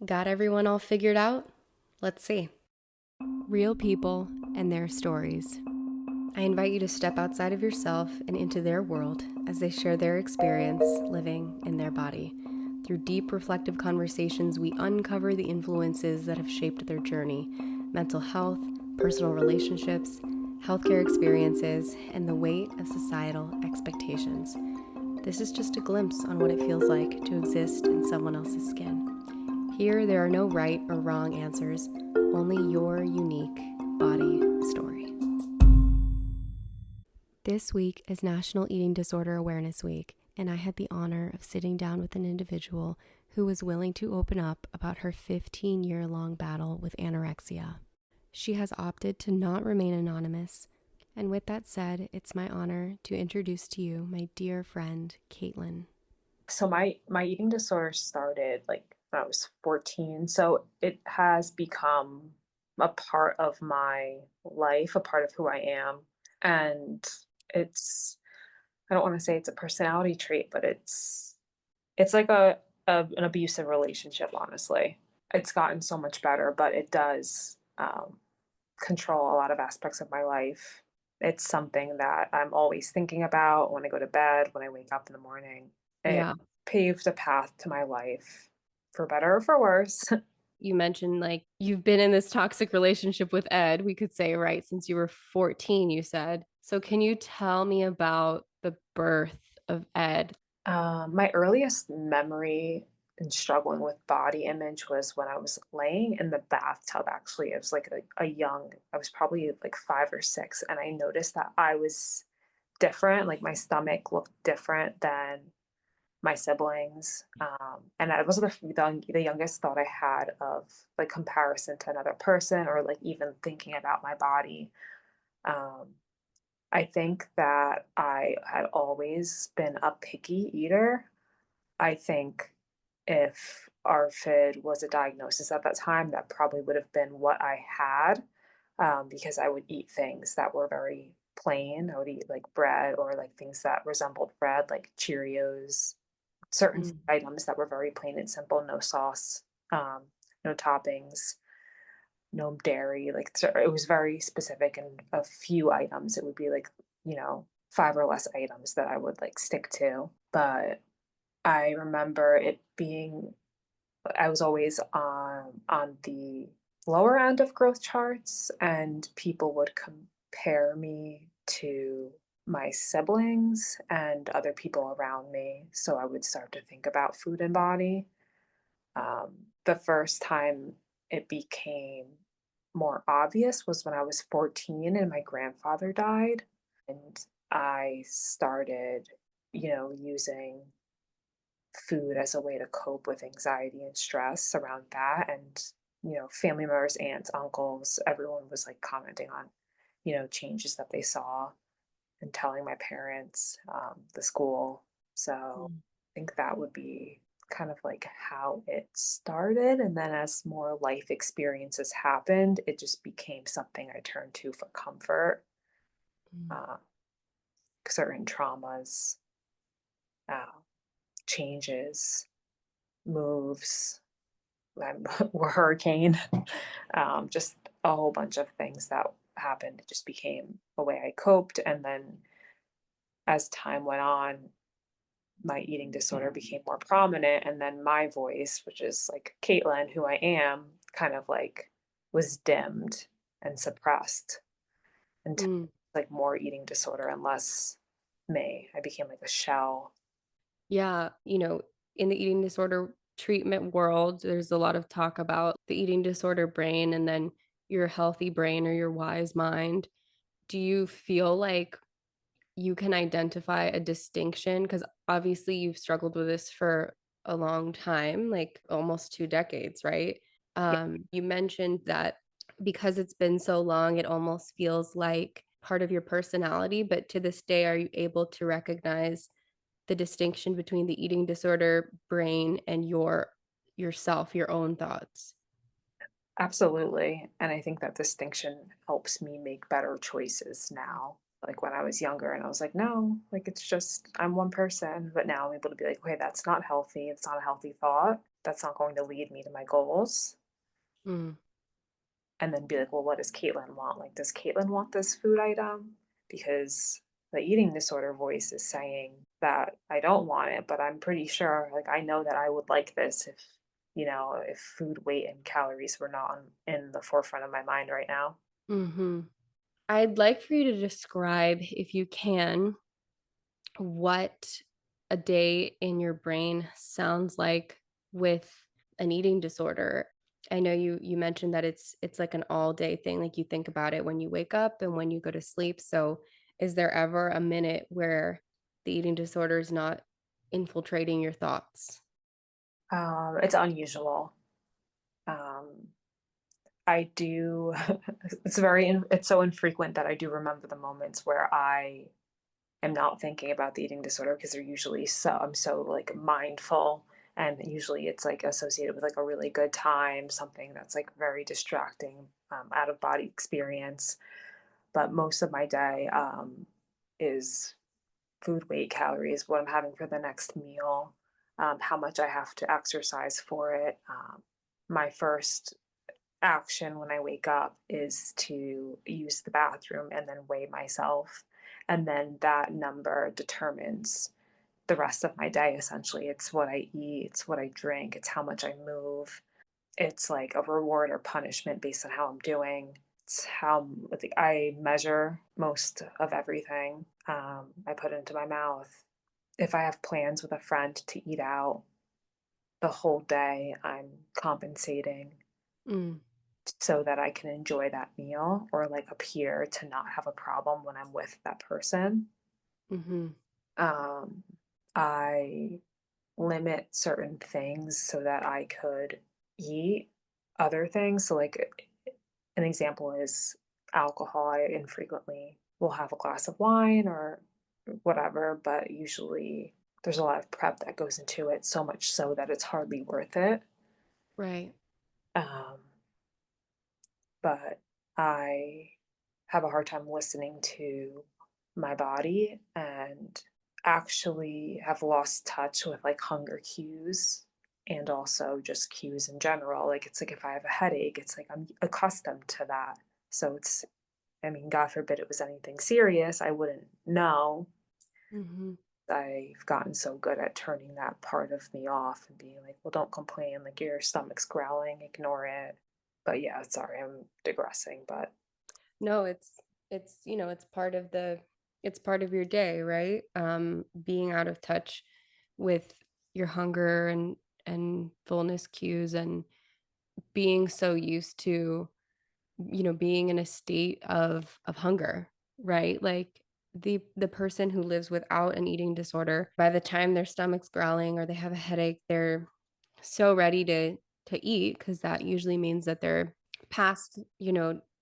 Got everyone all figured out? Let's see. Real people and their stories. I invite you to step outside of yourself and into their world as they share their experience living in their body. Through deep, reflective conversations, we uncover the influences that have shaped their journey: mental health, personal relationships, healthcare experiences, and the weight of societal expectations. This is just a glimpse on what it feels like to exist in someone else's skin. Here, there are no right or wrong answers, only your unique body story. This week is National Eating Disorder Awareness Week, and I had the honor of sitting down with an individual who was willing to open up about her 15-year-long battle with anorexia. She has opted to not remain anonymous, and with that said, it's my honor to introduce to you my dear friend, Caitlin. So my eating disorder started like when I was 14. So it has become a part of my life, a part of who I am. And it's I don't want to say it's a personality trait, but it's like an abusive relationship, honestly. It's gotten so much better, but it does control a lot of aspects of my life. It's something that I'm always thinking about when I go to bed, when I wake up in the morning. It Yeah. paved a path to my life for better or for worse. You mentioned like you've been in this toxic relationship with Ed, we could say, right, since you were 14, you said. So can you tell me about the birth of Ed? My earliest memory in struggling with body image was when I was laying in the bathtub. Actually, it was like I was probably like 5 or 6, and I noticed that I was different. Like my stomach looked different than my siblings. And that was the youngest thought I had of like comparison to another person or like even thinking about my body. Um, I think that I had always been a picky eater. I think if ARFID was a diagnosis at that time, that probably would have been what I had, because I would eat things that were very plain. I would eat like bread or like things that resembled bread, like Cheerios, certain food Mm. items that were very plain and simple, no sauce, um, no toppings, no dairy. Like so it was very specific, and a few items. It would be like, 5 or less items that I would like stick to. But I remember it being I was always on the lower end of growth charts, and people would compare me to my siblings and other people around me. So I would start to think about food and body. The first time it became more obvious was when I was 14 and my grandfather died. And I started, using food as a way to cope with anxiety and stress around that. And, family members, aunts, uncles, everyone was like commenting on, changes that they saw and telling my parents, the school. So Mm. I think that would be kind of like how it started. And then as more life experiences happened, it just became something I turned to for comfort. Mm. Uh, Certain traumas, uh, changes, moves, hurricane, just a whole bunch of things that happened. It just became a way I coped. And then as time went on, my eating disorder became more prominent. And then my voice, which is like Caitlin, who I am, kind of like was dimmed and suppressed until Mm. like more eating disorder and less me. I became like a shell. Yeah, in the eating disorder treatment world, there's a lot of talk about the eating disorder brain and then your healthy brain or your wise mind. Do you feel like you can identify a distinction? Because obviously you've struggled with this for a long time, like almost 2 decades, right? Yeah, You mentioned that because it's been so long, it almost feels like part of your personality. But to this day, are you able to recognize the distinction between the eating disorder brain and yourself, your own thoughts? absolutely. And I think that distinction helps me make better choices now. Like when I was younger and I was like, no, like it's just, I'm one person. But now I'm able to be like, okay, that's not healthy. It's not a healthy thought. that's not going to lead me to my goals. Mm. And then be like, well, what does Caitlin want? Like, does Caitlin want this food item? Because the eating disorder voice is saying that I don't want it, but I'm pretty sure, like, I know that I would like this if, if food weight and calories were not in the forefront of my mind right now. Hmm. I'd like for you to describe, if you can, what a day in your brain sounds like with an eating disorder. I know you mentioned that it's like an all day thing, like you think about it when you wake up and when you go to sleep. So is there ever a minute where the eating disorder is not infiltrating your thoughts? It's unusual. Um, I do, it's so infrequent that I do remember the moments where I am not thinking about the eating disorder because they're usually I'm so like mindful, and usually it's like associated with like a really good time, something that's like very distracting, out of body experience. But most of my day is food weight, calories, what I'm having for the next meal, how much I have to exercise for it. My first action when I wake up is to use the bathroom and then weigh myself. And then that number determines the rest of my day, essentially. It's what I eat, it's what I drink, it's how much I move. It's like a reward or punishment based on how I'm doing. It's how like, I measure most of everything I put into my mouth. If I have plans with a friend to eat out the whole day, I'm compensating Mm, so that I can enjoy that meal or like appear to not have a problem when I'm with that person. mm-hmm, Um, I limit certain things so that I could eat other things. So, like, an example is alcohol. I infrequently will have a glass of wine or whatever, but usually there's a lot of prep that goes into it, so much so that it's hardly worth it. right. Um, but I have a hard time listening to my body and actually have lost touch with like hunger cues and also just cues in general. Like it's like if I have a headache, it's like I'm accustomed to that. So I mean, God forbid it was anything serious, I wouldn't know. Mm-hmm. I've gotten so good at turning that part of me off and being like, well, don't complain. Like your stomach's growling, ignore it. But yeah, sorry, I'm digressing. But No, it's it's part of it's part of your day, right? Being out of touch with your hunger and fullness cues and being so used to, being in a state of hunger, right? Like the person who lives without an eating disorder, by the time their stomach's growling or they have a headache, they're so ready to eat because that usually means that they're past,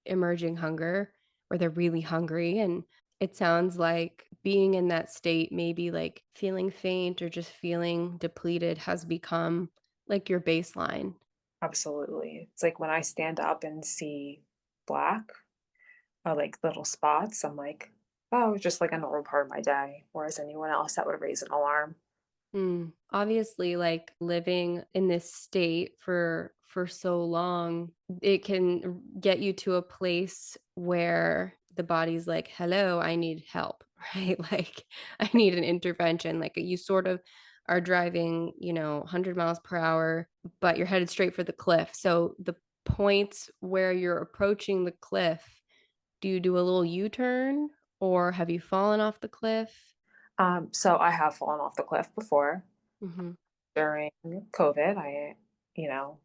emerging hunger or they're really hungry. And it sounds like being in that state, maybe like feeling faint or just feeling depleted has become like your baseline. absolutely. It's like when I stand up and see black or like little spots, I'm like, oh, it's just like a normal part of my day. Whereas anyone else that would raise an alarm. Mm. Obviously, like living in this state for so long, it can get you to a place where the body's like, "Hello, I need help," right? Like, I need an intervention. Like you sort of are driving, 100 miles per hour, but you're headed straight for the cliff. So the points where you're approaching the cliff, do you do a little U-turn or have you fallen off the cliff? So I have fallen off the cliff before Hmm. during COVID. You know,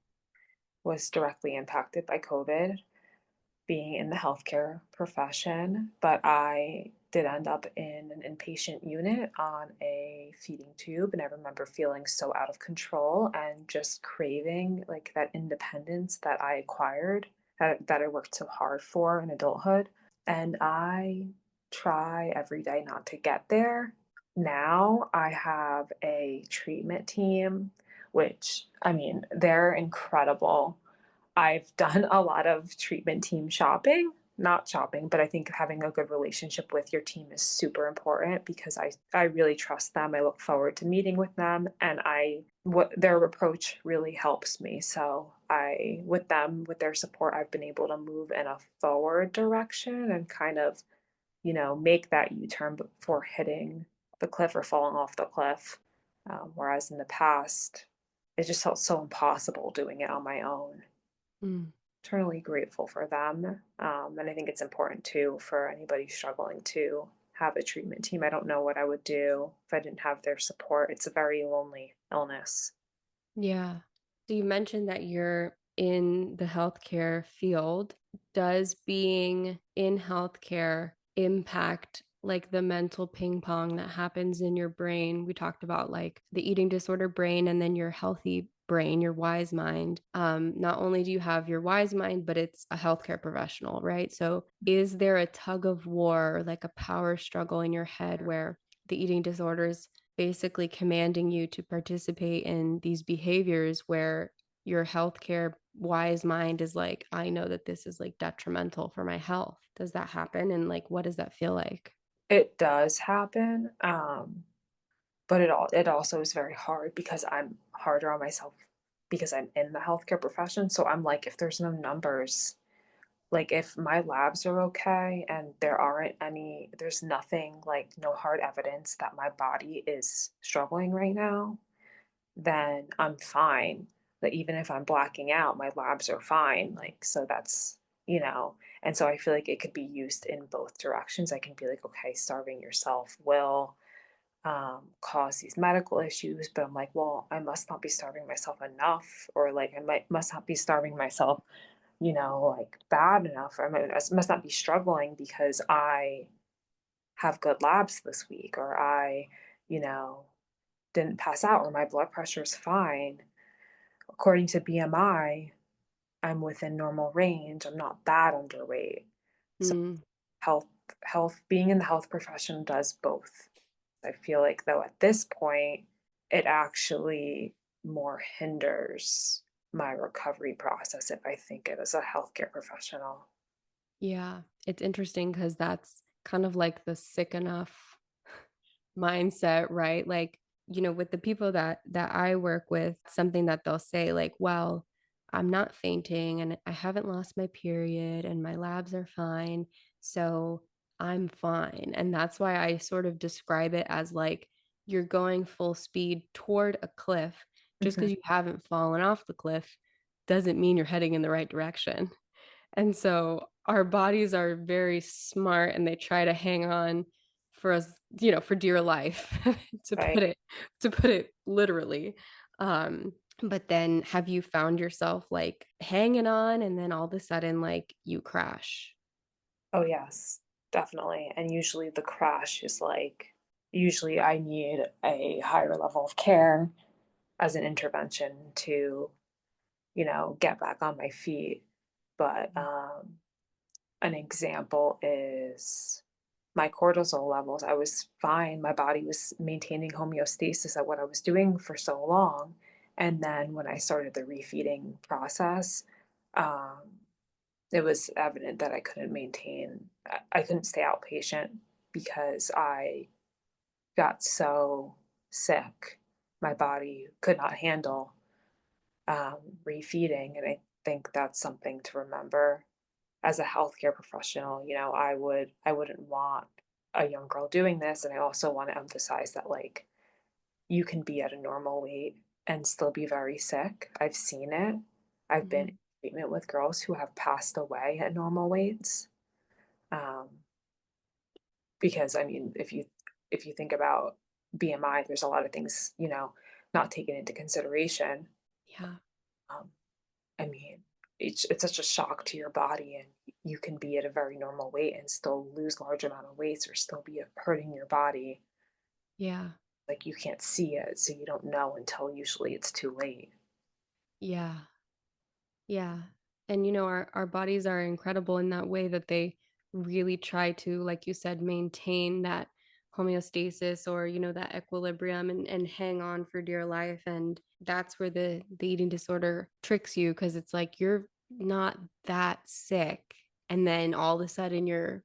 was directly impacted by COVID, being in the healthcare profession, but I did end up in an inpatient unit on a feeding tube. And I remember feeling so out of control and just craving like that independence that I acquired, that I worked so hard for in adulthood. And I try every day not to get there. Now I have a treatment team, which I mean, they're incredible. I've done a lot of treatment team shopping, not shopping, but I think having a good relationship with your team is super important because I really trust them. I look forward to meeting with them, and I what their approach really helps me. So I with them, with their support, I've been able to move in a forward direction and kind of, make that U-turn before hitting the cliff or falling off the cliff. Whereas in the past, it just felt so impossible doing it on my own. Mm. Eternally grateful for them. And I think it's important too for anybody struggling to have a treatment team. I don't know what I would do if I didn't have their support. It's a very lonely illness. Yeah. So you mentioned that you're in the healthcare field. Does being in healthcare impact like the mental ping pong that happens in your brain? We talked about like the eating disorder brain and then your healthy brain, your wise mind. Not only do you have your wise mind, but it's a healthcare professional, right? So is there a tug of war, like a power struggle in your head where the eating disorders basically commanding you to participate in these behaviors where your healthcare wise mind is like, I know that this is like detrimental for my health. Does that happen? And like, what does that feel like? It does happen, but it also is very hard because I'm harder on myself because I'm in the healthcare profession. So I'm like, if there's no numbers, like if my labs are okay and there's nothing, like no hard evidence that my body is struggling right now, then I'm fine. But even if I'm blacking out, my labs are fine. Like, so that's, and so I feel like it could be used in both directions. I can be like, okay, starving yourself will cause these medical issues, but I'm like, well, I must not be starving myself enough, or like must not be starving myself, like bad enough, or I must not be struggling because I have good labs this week, or I, you know, didn't pass out, or my blood pressure is fine. According to BMI, I'm within normal range. I'm not that underweight. So Mm, health being in the health profession does both. I feel like though at this point, it actually more hinders my recovery process if I think it as a healthcare professional. yeah. It's interesting because that's kind of like the sick enough mindset, right? Like, with the people that I work with, something that they'll say like, well, I'm not fainting and I haven't lost my period and my labs are fine, so I'm fine. And that's why I sort of describe it as like you're going full speed toward a cliff. Just Mhm. because you haven't fallen off the cliff doesn't mean you're heading in the right direction. And so our bodies are very smart and they try to hang on for us, for dear life, to Right. put it literally. But then have you found yourself like hanging on and then all of a sudden like you crash? Oh, yes, definitely. And usually the crash is like, usually I need a higher level of care as an intervention to, get back on my feet. But an example is my cortisol levels. I was fine. My body was maintaining homeostasis at what I was doing for so long. And then when I started the refeeding process, um, it was evident that I couldn't stay outpatient because I got so sick. My body could not handle refeeding. And I think that's something to remember as a healthcare professional. I wouldn't want a young girl doing this. And I also want to emphasize that like you can be at a normal weight and still be very sick. I've seen it. I've been in Mhm. treatment with girls who have passed away at normal weights. Um, because I mean, if you think about BMI, there's a lot of things, not taken into consideration. Yeah. Um, I mean, it's such a shock to your body, and you can be at a very normal weight and still lose large amount of weights or still be hurting your body. Yeah. Like you can't see it, so you don't know until usually it's too late. Yeah. Yeah. And our bodies are incredible in that way that they really try to, like you said, maintain that homeostasis or, that equilibrium and hang on for dear life. And that's where the eating disorder tricks you because it's like you're not that sick and then all of a sudden you're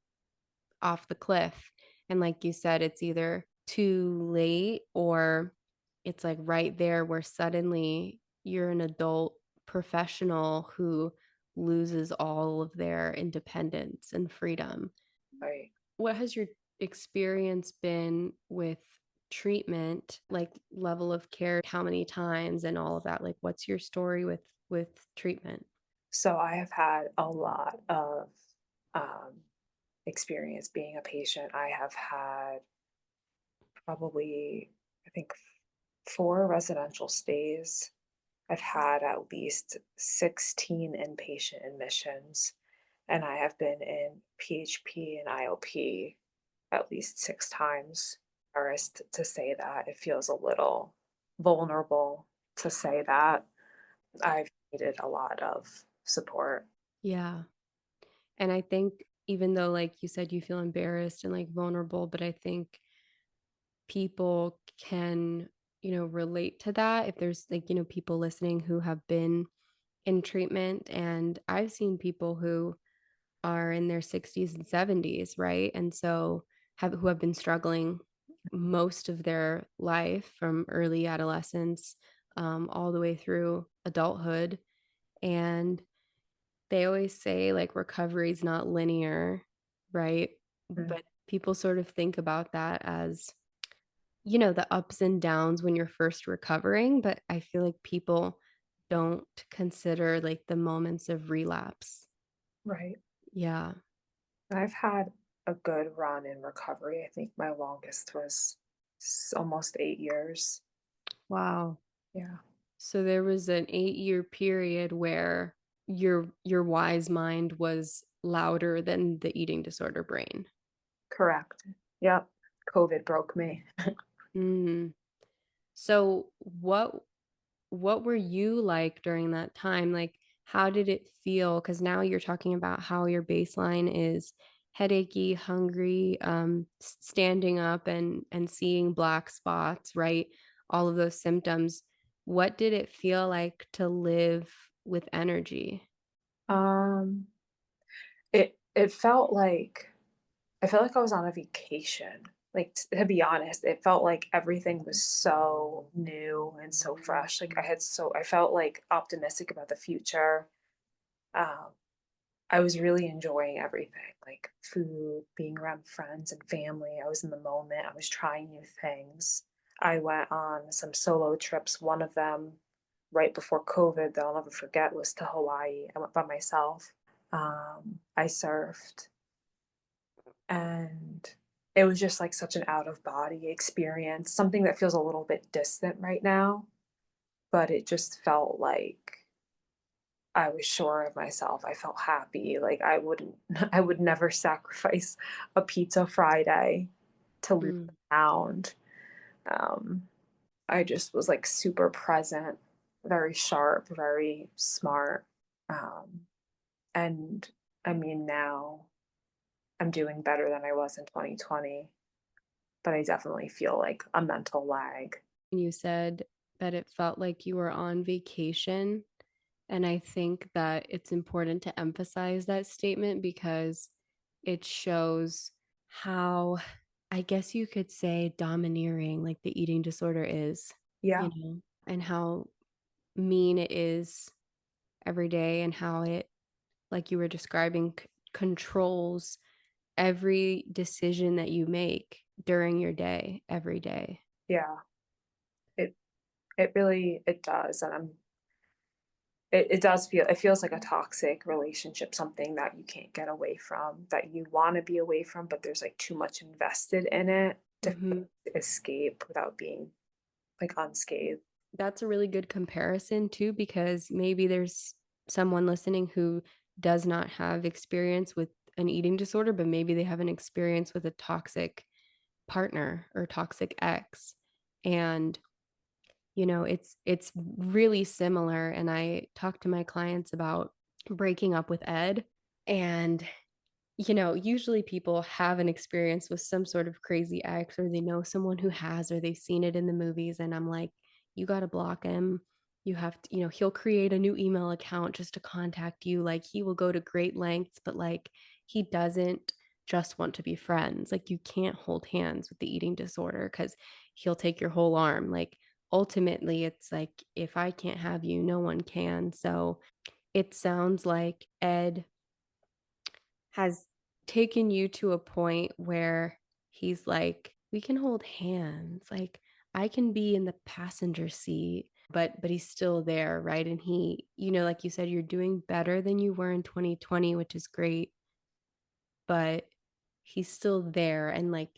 off the cliff. And like you said, it's either too late or it's like right there where suddenly you're an adult professional who loses all of their independence and freedom. Right. What has your experience been with treatment, like level of care, how many times and all of that? Like what's your story with treatment? So I have had a lot of um, experience being a patient. I have had probably, I think, 4 residential stays. I've had at least 16 inpatient admissions, and I have been in PHP and IOP at least 6 times. Embarrassed to say that. It feels a little vulnerable to say that. I've needed a lot of support. Yeah. And I think even though like you said you feel embarrassed and like vulnerable, but I think people can, relate to that if there's like, people listening who have been in treatment. And I've seen people who are in their 60s and 70s, right? And so who have been struggling most of their life from early adolescence all the way through adulthood. And they always say like recovery is not linear, right? Mm. But people sort of think about that as, the ups and downs when you're first recovering. But I feel like people don't consider like the moments of relapse. Right. Yeah. I've had a good run in recovery. I think my longest was almost 8 years. Wow. Yeah, So there was an 8-year period where your wise mind was louder than the eating disorder brain. correct. Yep. COVID broke me. Mm. So what were you like during that time? Like, how did it feel? Because now you're talking about how your baseline is headachy, hungry, standing up and seeing black spots, right? All of those symptoms. What did it feel like to live with energy? Um, it felt like I felt like I was on a vacation. Like to be honest, it felt like everything was so new and so fresh. Like I felt like optimistic about the future. Um, I was really enjoying everything, like food, being around friends and family. I was in the moment. I was trying new things. I went on some solo trips. One of them right before COVID that I'll never forget was to Hawaii. I went by myself. I surfed, and it was just like such an out of body experience, something that feels a little bit distant right now, but it just felt like I was sure of myself. I felt happy. Like I wouldn't I would never sacrifice a pizza Friday to lose Mm. a pound. Um, I just was like super present, very sharp, very smart. Um, and I mean, now I'm doing better than I was in 2020, but I definitely feel like a mental lag. You said that it felt like you were on vacation. And I think that it's important to emphasize that statement because it shows how, I guess you could say, domineering like the eating disorder is, Yeah, and how mean it is every day and how it, like you were describing, controls every decision that you make during your day, every day. yeah. It it really it does, and it does feel it feels like a toxic relationship, something that you can't get away from, that you want to be away from, but there's like too much invested in it to Mhm. escape without being like unscathed. That's a really good comparison too, because maybe there's someone listening who does not have experience with an eating disorder, but maybe they have an experience with a toxic partner or toxic ex. And it's really similar. And I talk to my clients about breaking up with Ed. And usually people have an experience with some sort of crazy ex, or they know someone who has, or they've seen it in the movies. And I'm like, you got to block him. You have to, he'll create a new email account just to contact you. Like, he will go to great lengths, but like, he doesn't just want to be friends. Like, you can't hold hands with the eating disorder because he'll take your whole arm. Like, ultimately, it's like, if I can't have you, no one can. So it sounds like Ed has taken you to a point where he's like, we can hold hands. Like, I can be in the passenger seat, but he's still there, right? And he, like you said, you're doing better than you were in 2020, which is great, but he's still there. And like,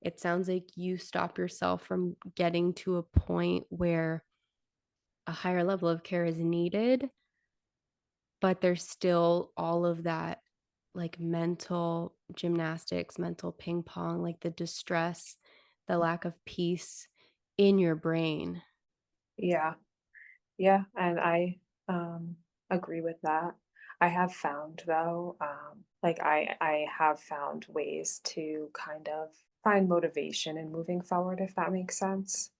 it sounds like you stop yourself from getting to a point where a higher level of care is needed, but there's still all of that, like, mental gymnastics, mental ping pong, like the distress, the lack of peace in your brain. Yeah. Yeah, and I agree with that. I have found though, like I have found ways to kind of find motivation in moving forward, if that makes sense.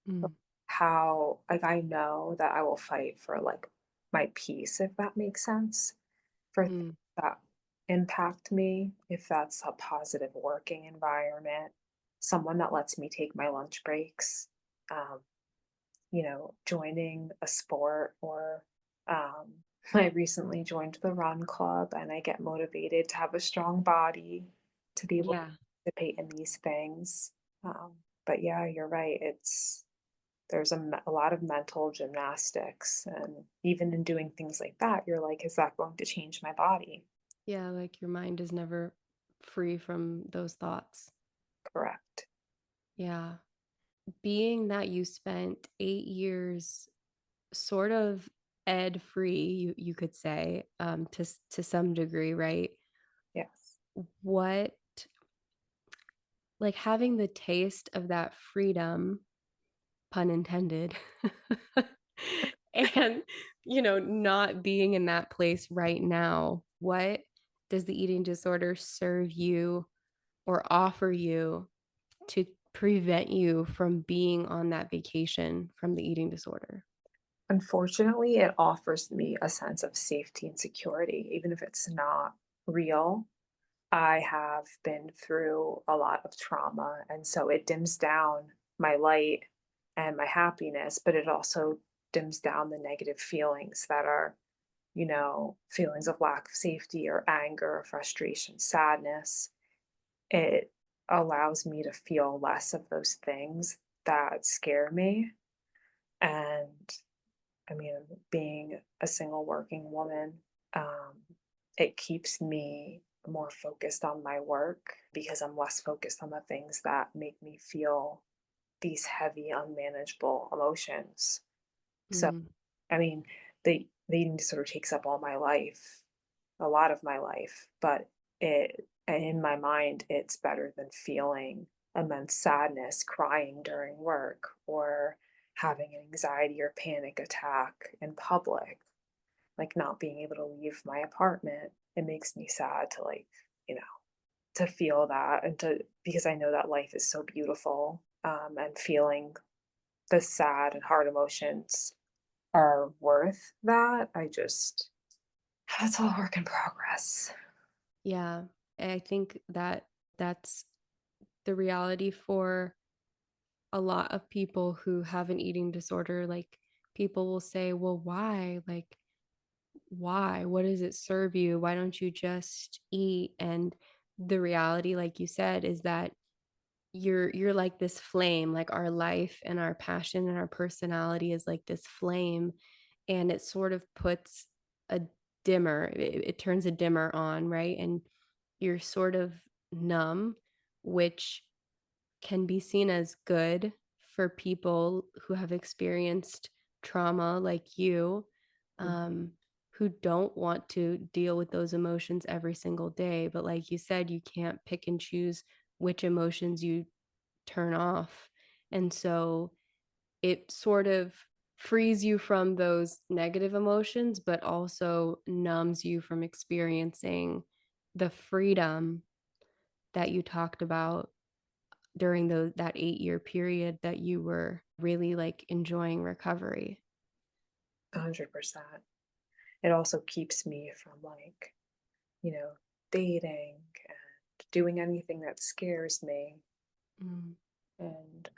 Mm, How, like, I know that I will fight for like my peace, if that makes sense, for things mm, that impact me, if that's a positive working environment, someone that lets me take my lunch breaks. Um, joining a sport or um, I recently joined the run club and I get motivated to have a strong body to be able to yeah. participate in these things. Um, but yeah, you're right. There's a lot of mental gymnastics. And even in doing things like that, you're like, is that going to change my body? Yeah, like your mind is never free from those thoughts. Correct. Yeah. Being that you spent 8 years sort of ed free, you could say, to some degree, right? Yes. What, like, having the taste of that freedom, pun intended, and, not being in that place right now, what does the eating disorder serve you or offer you to prevent you from being on that vacation from the eating disorder? Unfortunately, it offers me a sense of safety and security, even if it's not real. I have been through a lot of trauma, and so it dims down my light and my happiness, but it also dims down the negative feelings that are, feelings of lack of safety or anger, frustration, sadness. It allows me to feel less of those things that scare me. And I mean, being a single working woman, um, it keeps me more focused on my work because I'm less focused on the things that make me feel these heavy, unmanageable emotions. So, Mm, I mean, the eating disorder takes up all my life, a lot of my life, but in my mind, it's better than feeling immense sadness, crying during work, or having an anxiety or panic attack in public, like not being able to leave my apartment. It makes me sad to like, you know, to feel that and to because I know that life is so beautiful, and feeling the sad and hard emotions are worth that. That's all work in progress. yeah. I think that that's the reality for a lot of people who have an eating disorder. Like, people will say, well, why? Like, why? What does it serve you? Why don't you just eat? And the reality, like you said, is that you're like this flame. Like, our life and our passion and our personality is like this flame, and it sort of puts a dimmer, it turns a dimmer on, right? And you're sort of numb, which can be seen as good for people who have experienced trauma like you, um, who don't want to deal with those emotions every single day. But like you said, you can't pick and choose which emotions you turn off. And so it sort of frees you from those negative emotions, but also numbs you from experiencing the freedom that you talked about during that 8-year period that you were really like enjoying recovery. 100%. It also keeps me from, like, you know, dating and doing anything that scares me, Mm, and,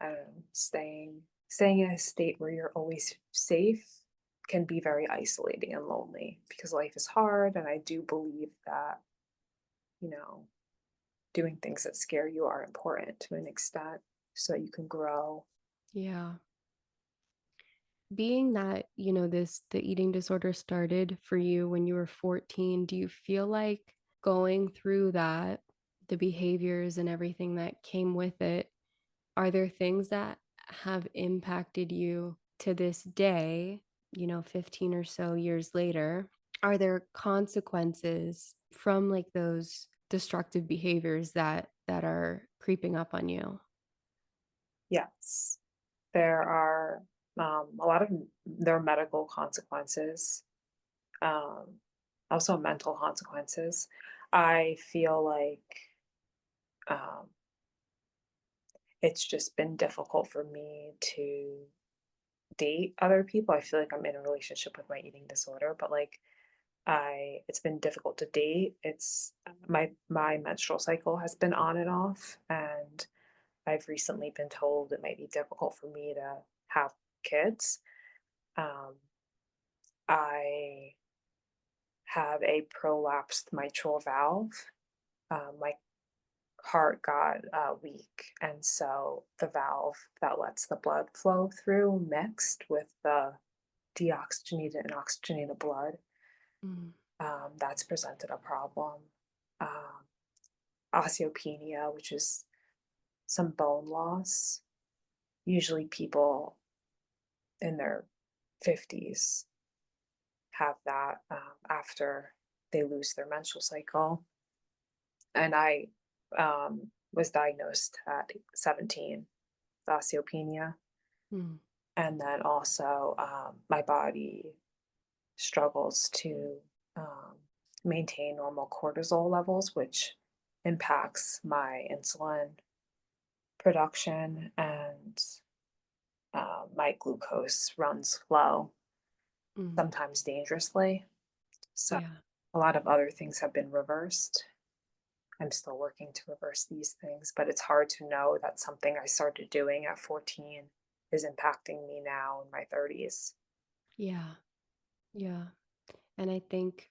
staying in a state where you're always safe can be very isolating and lonely because life is hard, and I do believe that, you know, doing things that scare you are important to an extent so that you can grow. yeah. Being that, the eating disorder started for you when you were 14, do you feel like going through that, the behaviors and everything that came with it, are there things that have impacted you to this day, 15 or so years later? Are there consequences from like those destructive behaviors that are creeping up on you? Yes. There are, a lot of there are medical consequences, um, also mental consequences. I feel like, um, it's just been difficult for me to date other people. I feel like I'm in a relationship with my eating disorder, but, like, I it's been difficult to date. It's my menstrual cycle has been on and off, and I've recently been told it might be difficult for me to have kids. Um, I have a prolapsed mitral valve. My heart got weak, and so the valve that lets the blood flow through mixed with the deoxygenated and oxygenated blood. Mm, That's presented a problem. Um, Osteopenia, which is some bone loss. Usually, people in their 50s have that after they lose their menstrual cycle. And I was diagnosed at 17 with osteopenia. mm, And then also, my body struggles to um, maintain normal cortisol levels, which impacts my insulin production, and my glucose runs low, mm. sometimes dangerously. So, Yeah. a lot of other things have been reversed. I'm still working to reverse these things, but it's hard to know that something I started doing at 14 is impacting me now in my 30s. Yeah. Yeah. And I think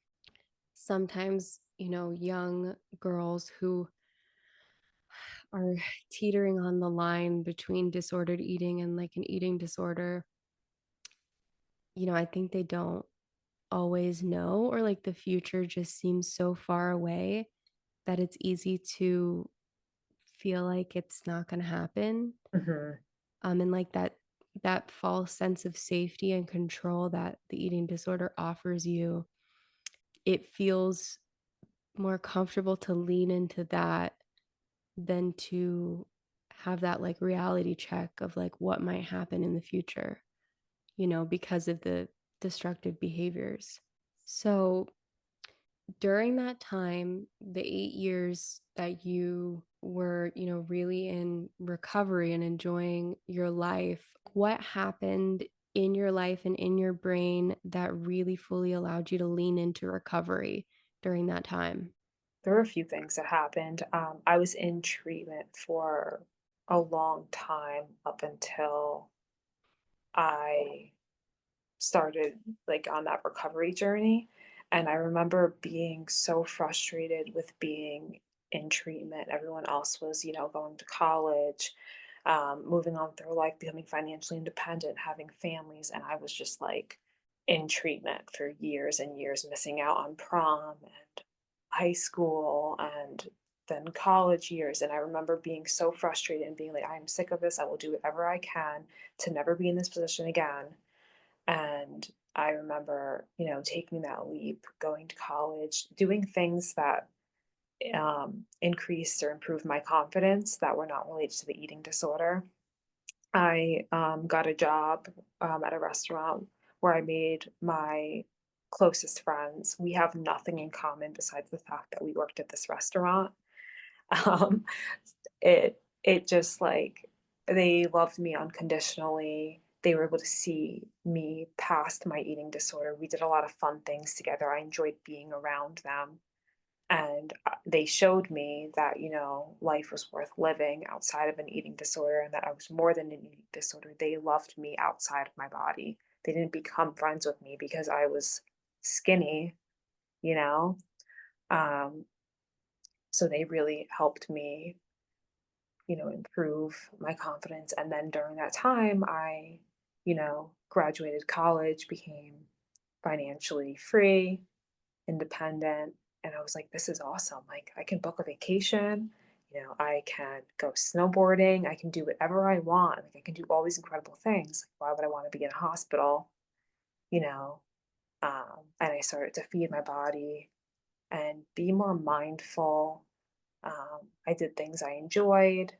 sometimes, young girls who are teetering on the line between disordered eating and like an eating disorder, I think they don't always know, or like the future just seems so far away that it's easy to feel like it's not going to happen. Hmm. And like that false sense of safety and control that the eating disorder offers you, it feels more comfortable to lean into that than to have that like reality check of like what might happen in the future, because of the destructive behaviors. So during that time, the 8 years that you were, really in recovery and enjoying your life, what happened in your life and in your brain that really fully allowed you to lean into recovery during that time? There were a few things that happened. I was in treatment for a long time up until I started like on that recovery journey. And I remember being so frustrated with being in treatment. Everyone else was, going to college, moving on through life, becoming financially independent, having families. And I was just like in treatment for years and years, missing out on prom and high school and then college years. And I remember being so frustrated and being like, I'm sick of this. I will do whatever I can to never be in this position again. And I remember, taking that leap, going to college, doing things that increased or improved my confidence that were not related to the eating disorder. I got a job at a restaurant where I made my closest friends. We have nothing in common besides the fact that we worked at this restaurant. Um, it just like they loved me unconditionally. they were able to see me past my eating disorder. We did a lot of fun things together. I enjoyed being around them. And they showed me that, life was worth living outside of an eating disorder and that I was more than an eating disorder. They loved me outside of my body. They didn't become friends with me because I was skinny, you know? Um, so they really helped me, improve my confidence. And then during that time, I, graduated college, became financially free, independent, and I was like, "This is awesome, like, I can book a vacation, I can go snowboarding, I can do whatever I want, like, I can do all these incredible things, like, why would I wanna be in a hospital?" You know? And I started to feed my body and be more mindful. I did things I enjoyed.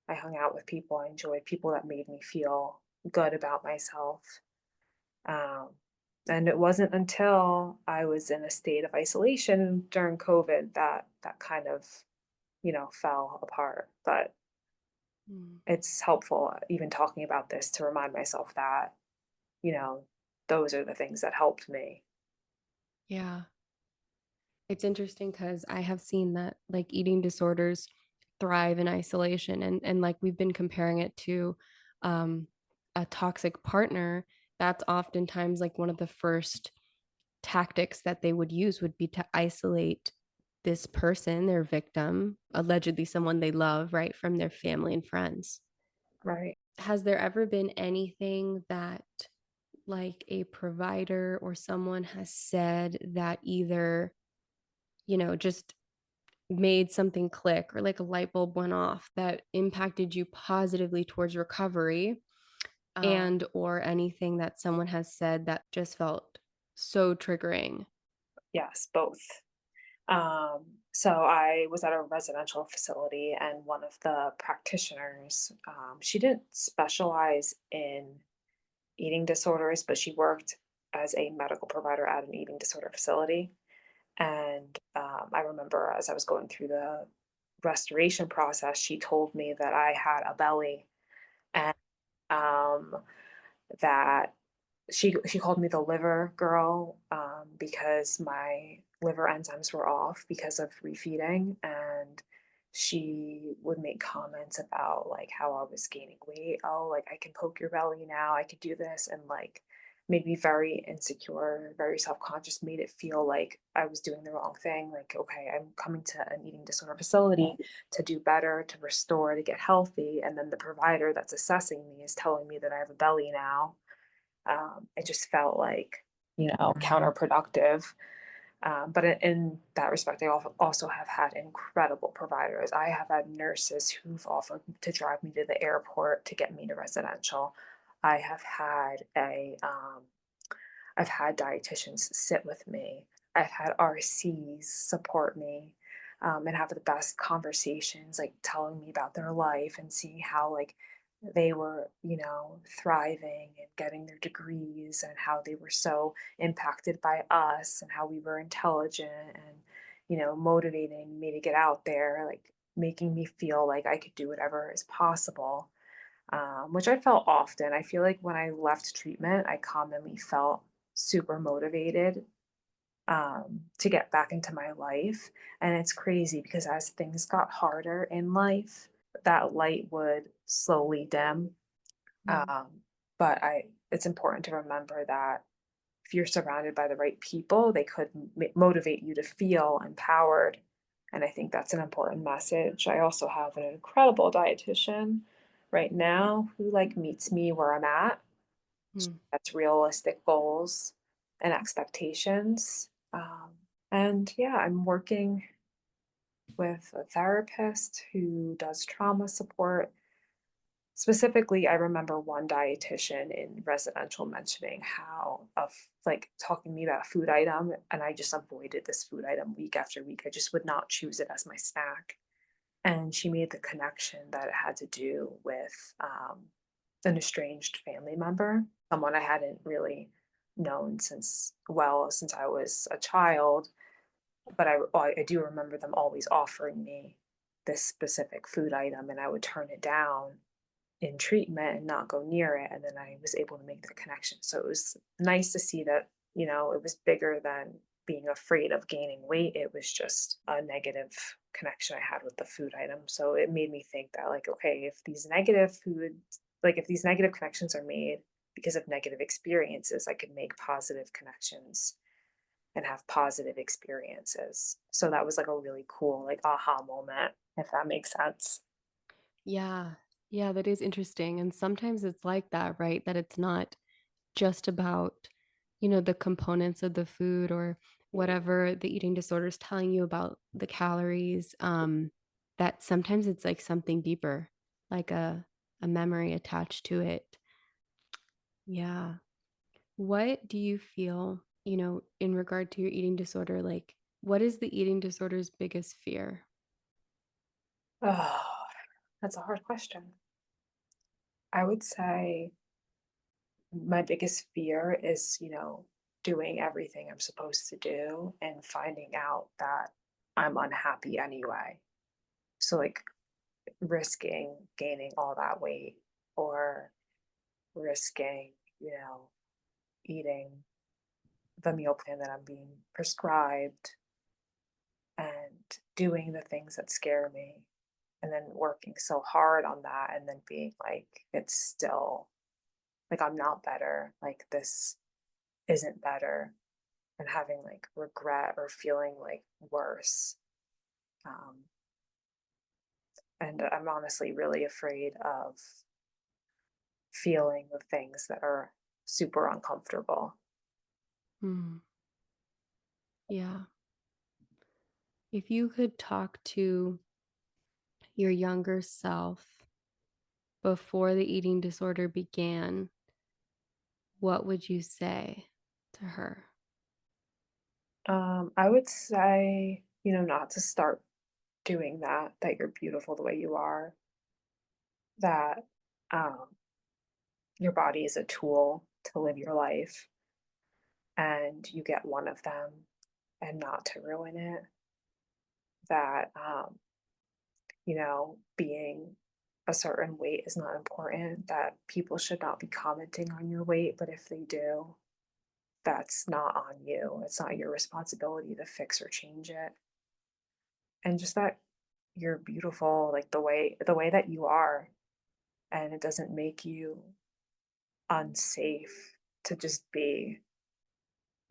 I hung out with people I enjoyed, people that made me feel good about myself. Um, and it wasn't until I was in a state of isolation during COVID that that kind of, fell apart. But Mm. it's helpful, even talking about this, to remind myself that, you know, those are the things that helped me. Yeah. It's interesting because I have seen that like eating disorders thrive in isolation, and like we've been comparing it to um a toxic partner. That's oftentimes like one of the first tactics that they would use would be to isolate this person, their victim, allegedly someone they love, right, from their family and friends. Right. Has there ever been anything that like a provider or someone has said that either, just made something click or like a light bulb went off that impacted you positively towards recovery, Um, and or anything that someone has said that just felt so triggering? yes, both. So I was at a residential facility, and one of the practitioners, she didn't specialize in eating disorders, but she worked as a medical provider at an eating disorder facility. And I remember as I was going through the restoration process, she told me that I had a belly, and um, that she called me the liver girl, because my liver enzymes were off because of refeeding, and she would make comments about like how I was gaining weight. Oh, like I can poke your belly now, I could do this, and like made me very insecure, very self-conscious, made it feel like I was doing the wrong thing. Like, okay, I'm coming to an eating disorder facility to do better, to restore, to get healthy, and then the provider that's assessing me is telling me that I have a belly now. It just felt like, counterproductive. But in that respect, I also have had incredible providers. I have had nurses who've offered to drive me to the airport to get me to residential. I have had I've had dietitians sit with me. I've had RCs support me, and have the best conversations, like telling me about their life and seeing how like they were, thriving and getting their degrees, and how they were so impacted by us, and how we were intelligent and, motivating me to get out there, like making me feel like I could do whatever is possible, which I felt often. I feel like when I left treatment, I commonly felt super motivated, to get back into my life. And it's crazy because as things got harder in life, that light would slowly dim. Mm. Um, but it's important to remember that if you're surrounded by the right people, they could motivate you to feel empowered. And I think that's an important message. I also have an incredible dietitian right now who like meets me where I'm at. Mm. That's realistic goals and expectations. And yeah, I'm working with a therapist who does trauma support. Specifically, I remember one dietitian in residential mentioning how of like talking to me about a food item, and I just avoided this food item week after week. I just would not choose it as my snack. And she made the connection that it had to do with an estranged family member, someone I hadn't really known since I was a child. But I do remember them always offering me this specific food item, and I would turn it down. in treatment and not go near it. And then I was able to make the connection. So it was nice to see that, it was bigger than being afraid of gaining weight. It was just a negative connection I had with the food item. So it made me think that, like, okay, if these negative connections are made because of negative experiences, I could make positive connections and have positive experiences. So that was like a really cool, like, aha moment, if that makes sense. Yeah. Yeah, that is interesting. And sometimes it's like that, right? That it's not just about, the components of the food or whatever the eating disorder is telling you about the calories. That sometimes it's like something deeper, like a memory attached to it. Yeah. What do you feel, in regard to your eating disorder? Like, what is the eating disorder's biggest fear? Oh, that's a hard question. I would say my biggest fear is, doing everything I'm supposed to do and finding out that I'm unhappy anyway. So, like, risking gaining all that weight, or risking, eating the meal plan that I'm being prescribed, and doing the things that scare me, and then working so hard on that, and then being like, it's still like, I'm not better, like, this isn't better, and having like regret or feeling like worse. Um, and I'm honestly really afraid of feeling the things that are super uncomfortable. Hmm. Yeah. If you could talk to your younger self before the eating disorder began, what would you say to her? I would say, not to start doing that, that you're beautiful the way you are, that um, your body is a tool to live your life, and you get one of them, and not to ruin it. That, being a certain weight is not important, that people should not be commenting on your weight, but if they do, that's not on you. It's not your responsibility to fix or change it. And just that you're beautiful, like, the way that you are, and it doesn't make you unsafe to just be.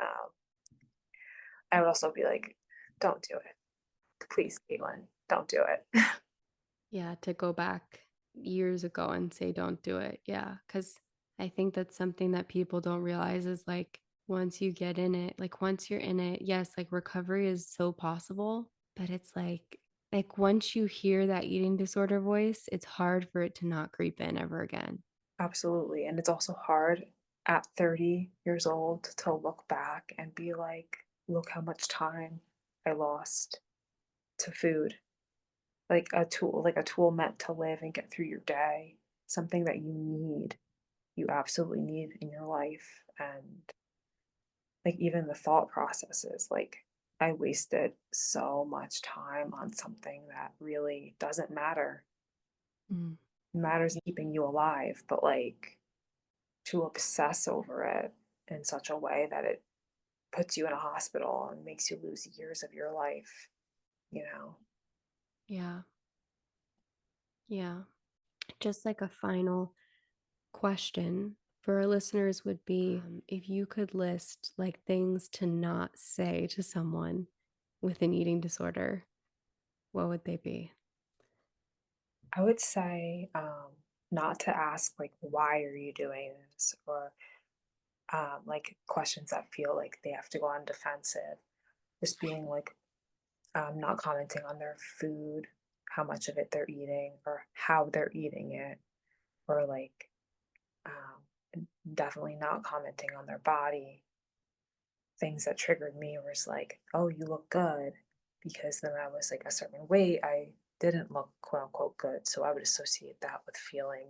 Um, I would also be like, don't do it. Please, Caitlin, don't do it. Yeah, to go back years ago and say, don't do it. Yeah. Cause I think that's something that people don't realize is like once you get in it, like once you're in it, yes, like recovery is so possible, but it's like once you hear that eating disorder voice, it's hard for it to not creep in ever again. Absolutely. And it's also hard at 30 years old to look back and be like, look how much time I lost to food. Like a tool meant to live and get through your day, something that you absolutely need in your life. And like, even the thought processes, like, I wasted so much time on something that really doesn't matter. Mm, It matters keeping you alive, but like, to obsess over it in such a way that it puts you in a hospital and makes you lose years of your life, you know? yeah. Yeah. Just like a final question for our listeners would be if you could list like things to not say to someone with an eating disorder, what would they be? I would say, not to ask, like, why are you doing this? Or like, questions that feel like they have to go on defensive. Just being like, not commenting on their food, how much of it they're eating, or how they're eating it, or like, definitely not commenting on their body. Things that triggered me was like, oh, you look good. Because then I was like a certain weight, I didn't look quote unquote good. So I would associate that with feeling,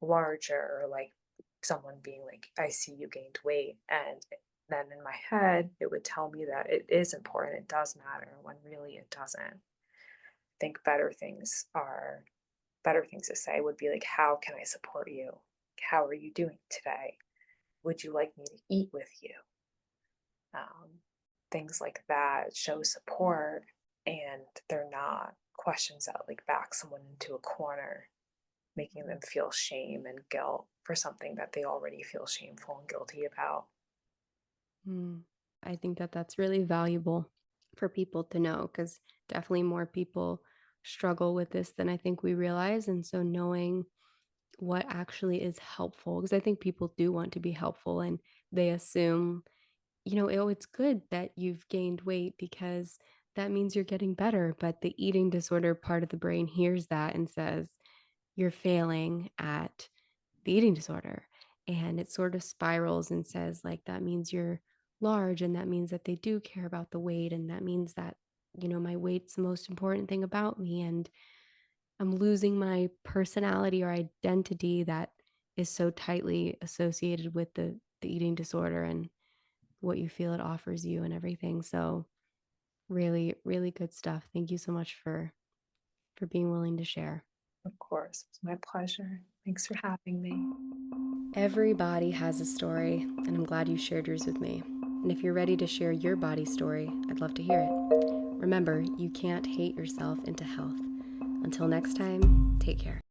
larger, or like someone being like, I see you gained weight. And then in my head, it would tell me that it is important, it does matter, when really it doesn't. I think better things are better things to say would be like, how can I support you? How are you doing today? Would you like me to eat with you? Um, Things like that show support, and they're not questions that like back someone into a corner, making them feel shame and guilt for something that they already feel shameful and guilty about. Mm. I think that that's really valuable for people to know because definitely more people struggle with this than I think we realize. And so knowing what actually is helpful, because I think people do want to be helpful and they assume, oh, it's good that you've gained weight because that means you're getting better. But the eating disorder part of the brain hears that and says, you're failing at the eating disorder. And it sort of spirals and says, like, that means you're large. And that means that they do care about the weight. And that means that, my weight's the most important thing about me. And I'm losing my personality or identity that is so tightly associated with the eating disorder and what you feel it offers you and everything. So really, really good stuff. Thank you so much for being willing to share. Of course, it's my pleasure. Thanks for having me. Everybody has a story, and I'm glad you shared yours with me. And if you're ready to share your body story, I'd love to hear it. Remember, you can't hate yourself into health. Until next time, take care.